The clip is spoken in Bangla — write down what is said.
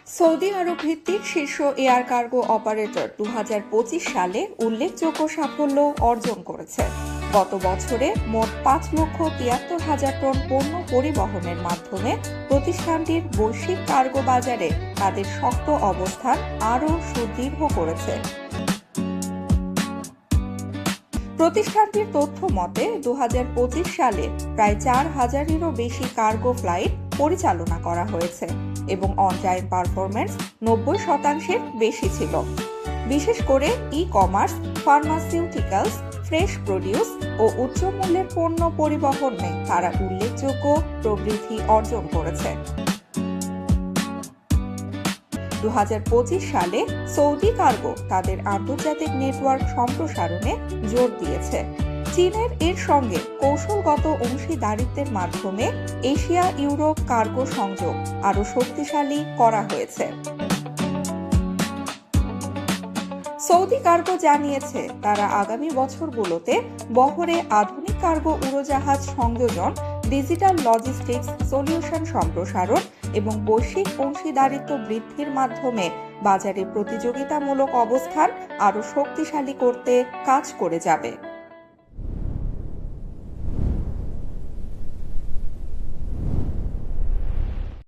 সৌদি আরব ভিত্তিক শীর্ষ এয়ার কার্গো অপারেটর 2025 সালে উল্লেখযোগ্য সাফল্য অর্জন করেছে। গত বছরে মোট 5,73,000 টন পণ্য পরিবহনের মাধ্যমে প্রতিষ্ঠানটির বৈশ্বিক কার্গো বাজারে তাদের শক্ত অবস্থান আরও সুদৃঢ় করেছে। প্রতিষ্ঠানটির তথ্য মতে 2025 সালে প্রায় 4,000-এরও বেশি কার্গো ফ্লাইট পরিচালনা করা হয়েছে এবং অন টাইম পারফরম্যান্স 90% বেশি ছিল। বিশেষ করে ই-কমার্স, ফার্মাসিউটিক্যালস, ফ্রেশ প্রোডিউস ও উচ্চ মূল্যের পণ্য পরিবহনে তারা উল্লেখযোগ্য প্রবৃদ্ধি অর্জন করেছে। 2025 সালে সৌদি কার্গো তাদের আন্তর্জাতিক নেটওয়ার্ক সম্প্রসারণে জোর দিয়েছে। চীনের এর সঙ্গে কৌশলগত অংশীদারিত্বের মাধ্যমে এশিয়া ইউরোপ কার্গো সংযোগ আরও শক্তিশালী করা হয়েছে। সৌদি কার্গো জানিয়েছে তারা আগামী বছরগুলোতে বহরে আধুনিক কার্গো উড়োজাহাজ সংযোজন, ডিজিটাল লজিস্টিক্স সলিউশন সম্প্রসারণ এবং বৈশ্বিক অংশীদারিত্ব বৃদ্ধির মাধ্যমে বাজারে প্রতিযোগিতামূলক অবস্থান আরও শক্তিশালী করতে কাজ করে যাবে।